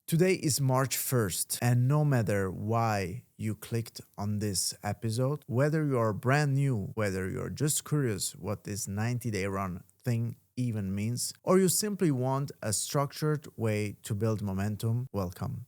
Today is March 1st, and no matter why you clicked on this episode, whether you're brand new, whether you're just curious what this 90-day run thing even means, or you simply want a structured way to build momentum, welcome.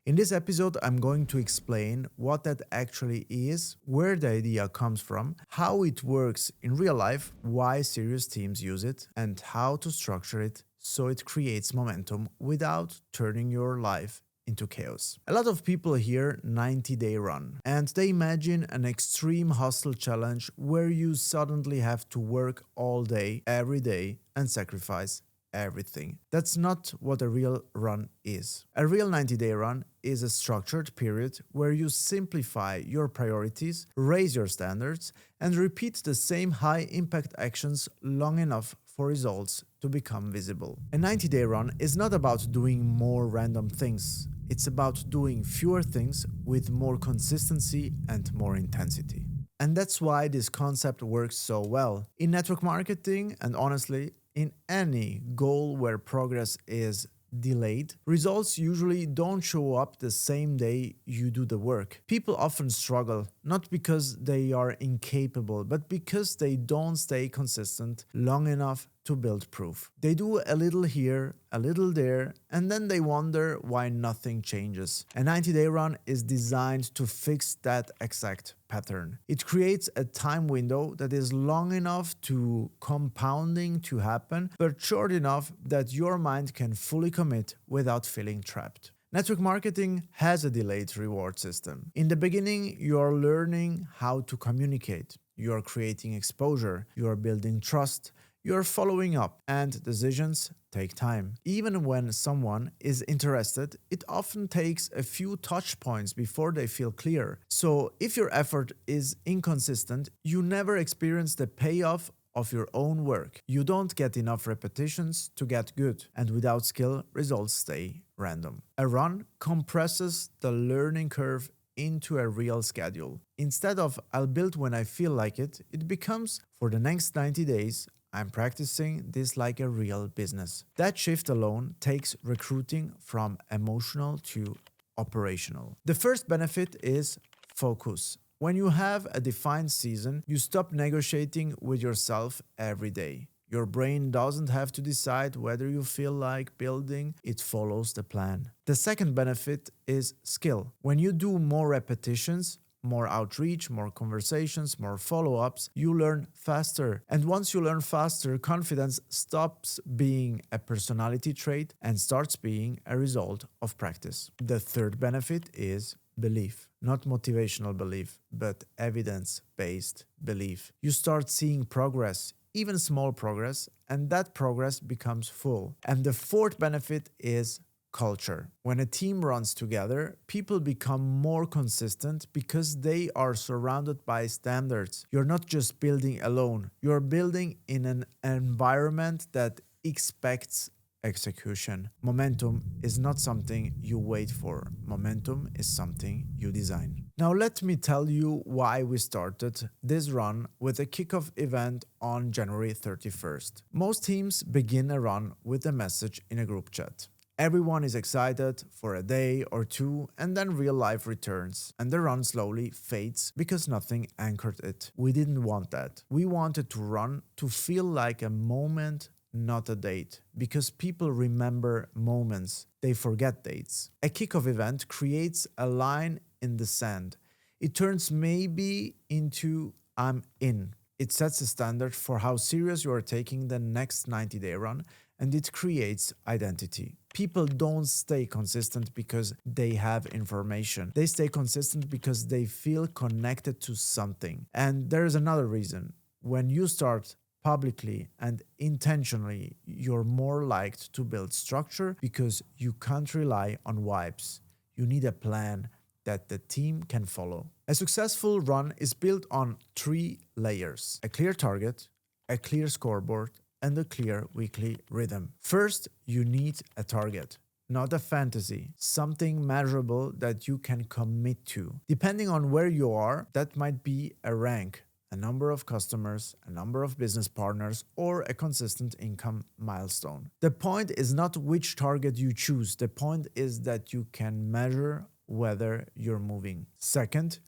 In this episode, I'm going to explain what that actually is, where the idea comes from, how it works in real life, why serious teams use it, and how to structure it so it creates momentum without turning your life into chaos. A lot of people hear 90-day run, and they imagine an extreme hustle challenge where you suddenly have to work all day, every day, and sacrifice everything. That's not what a real run is. A real 90-day run is a structured period where you simplify your priorities, raise your standards, and repeat the same high-impact actions long enough for results to become visible. A 90-day run is not about doing more random things. It's about doing fewer things with more consistency and more intensity. And that's why this concept works so well. In network marketing, and honestly, in any goal where progress is delayed, results usually don't show up the same day you do the work. People often struggle, not because they are incapable, but because they don't stay consistent long enough to build proof. They do a little here, a little there, and then they wonder why nothing changes. A 90-day run is designed to fix that exact pattern. It creates a time window that is long enough to compounding to happen, but short enough that your mind can fully commit without feeling trapped. Network marketing has a delayed reward system. In the beginning, you are learning how to communicate. You are creating exposure. You are building trust. You're following up, and decisions take time. Even when someone is interested, it often takes a few touch points before they feel clear. So if your effort is inconsistent, you never experience the payoff of your own work. You don't get enough repetitions to get good, and without skill, results stay random. A run compresses the learning curve into a real schedule. Instead of I'll build when I feel like it, it becomes for the next 90 days, I'm practicing this like a real business. That shift alone takes recruiting from emotional to operational. The first benefit is focus. When you have a defined season, you stop negotiating with yourself every day. Your brain doesn't have to decide whether you feel like building, it follows the plan. The second benefit is skill. When you do more repetitions, more outreach, more conversations, more follow-ups, you learn faster. And once you learn faster, confidence stops being a personality trait and starts being a result of practice. The third benefit is belief. Not motivational belief, but evidence-based belief. You start seeing progress, even small progress, and that progress becomes full. And the fourth benefit is culture. When a team runs together, people become more consistent because they are surrounded by standards. You're not just building alone, you're building in an environment that expects execution. Momentum is not something you wait for. Momentum is something you design. Now let me tell you why we started this run with a kickoff event on January 31st. Most teams begin a run with a message in a group chat. Everyone is excited for a day or two, and then real life returns, and the run slowly fades because nothing anchored it. We didn't want that. We wanted to run to feel like a moment, not a date, because people remember moments, they forget dates. A kickoff event creates a line in the sand. It turns maybe into I'm in. It sets a standard for how serious you are taking the next 90-day run, and it creates identity. People don't stay consistent because they have information. They stay consistent because they feel connected to something. And there's another reason. When you start publicly and intentionally, you're more likely to build structure because you can't rely on vibes. You need a plan that the team can follow. A successful run is built on 3 layers: a clear target, a clear scoreboard, and a clear weekly rhythm. First, you need a target. not a fantasy, something measurable that you can commit to. Depending on where you are, that might be a rank, a number of customers, a number of business partners, or a consistent income milestone. The point is not which target you choose, the point is that you can measure whether you're moving. Second,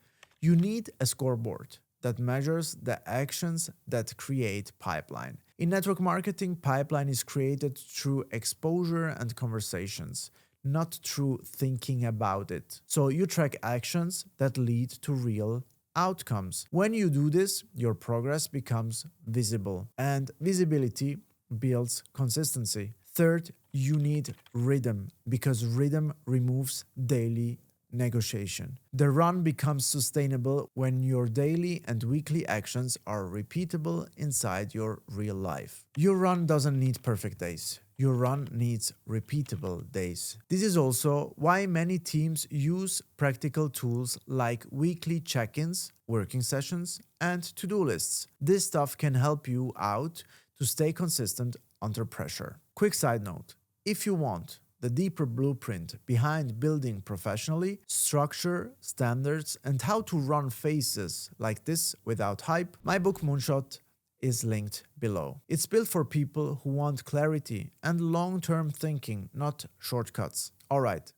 you need a scoreboard that measures the actions that create pipeline. In network marketing, pipeline is created through exposure and conversations, not through thinking about it. So you track actions that lead to real outcomes. When you do this, your progress becomes visible, and visibility builds consistency. Third, you need rhythm, because rhythm removes daily negotiation. The run becomes sustainable when your daily and weekly actions are repeatable inside your real life. Your run doesn't need perfect days. Your run needs repeatable days. This is also why many teams use practical tools like weekly check-ins, working sessions, and to-do lists. This stuff can help you out to stay consistent under pressure. Quick side note, if you want the deeper blueprint behind building professionally, structure, standards, and how to run phases like this without hype, my book Moonshot is linked below. It's built for people who want clarity and long-term thinking, not shortcuts. Alright,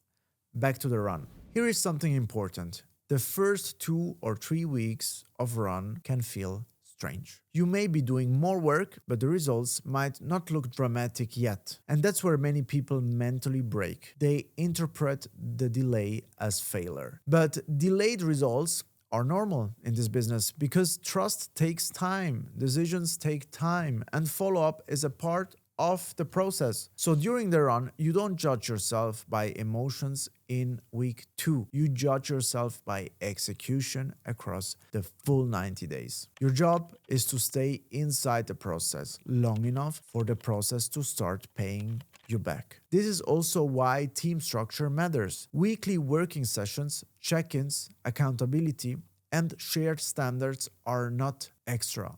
back to the run. Here is something important. The first 2 or 3 weeks of run can feel strange. You may be doing more work, but the results might not look dramatic yet. And that's where many people mentally break. They interpret the delay as failure. But delayed results are normal in this business because trust takes time, decisions take time, and follow-up is a part of the process. So during the run, you don't judge yourself by emotions in week 2. You judge yourself by execution across the full 90 days. Your job is to stay inside the process long enough for the process to start paying you back. This is also why team structure matters. Weekly working sessions, check-ins, accountability, and shared standards are not extra.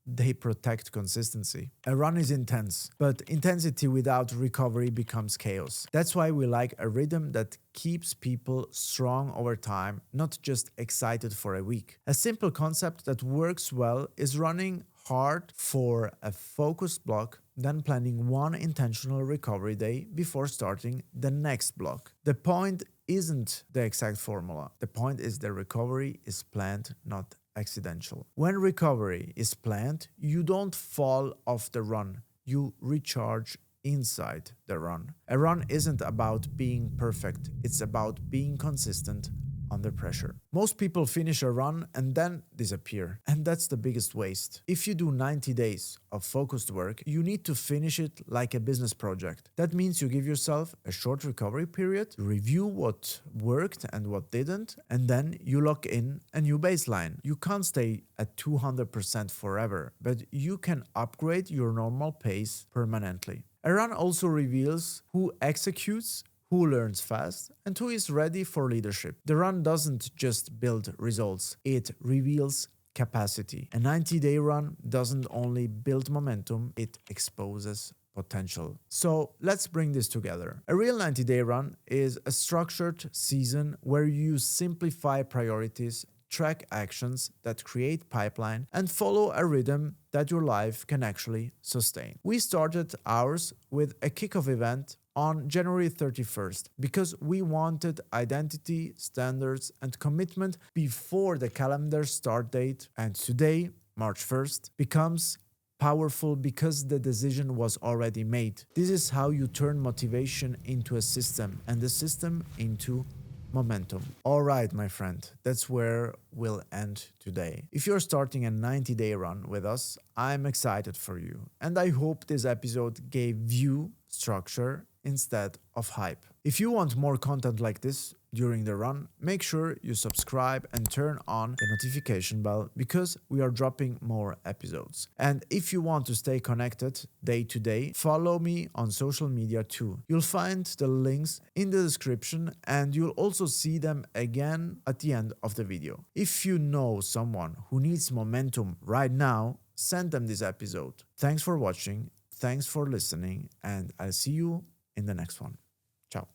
They protect consistency. A run is intense, but intensity without recovery becomes chaos. That's why we like a rhythm that keeps people strong over time, not just excited for a week. A simple concept that works well is running hard for a focused block, then planning one intentional recovery day before starting the next block. The point isn't the exact formula. The point is the recovery is planned, not accidental. When recovery is planned, you don't fall off the run, you recharge inside the run. A run isn't about being perfect, it's about being consistent under pressure. Most people finish a run and then disappear, and that's the biggest waste. If you do 90 days of focused work, you need to finish it like a business project. That means you give yourself a short recovery period, review what worked and what didn't, and then you lock in a new baseline. You can't stay at 200% forever, but you can upgrade your normal pace permanently. A run also reveals who executes, who learns fast, and who is ready for leadership. The run doesn't just build results, it reveals capacity. A 90-day run doesn't only build momentum, it exposes potential. So let's bring this together. A real 90-day run is a structured season where you simplify priorities, track actions that create pipeline, and follow a rhythm that your life can actually sustain. We started ours with a kickoff event on January 31st because we wanted identity, standards, and commitment before the calendar start date, and today, March 1st, becomes powerful because the decision was already made. This is how you turn motivation into a system and the system into momentum. Alright, my friend, that's where we'll end today. If you're starting a 90-day run with us, I'm excited for you, and I hope this episode gave you structure instead of hype. If you want more content like this during the run, make sure you subscribe and turn on the notification bell because we are dropping more episodes. And if you want to stay connected day to day, follow me on social media too. You'll find the links in the description and you'll also see them again at the end of the video. If you know someone who needs momentum right now, send them this episode. Thanks for watching, thanks for listening, and I'll see you in the next one. Ciao.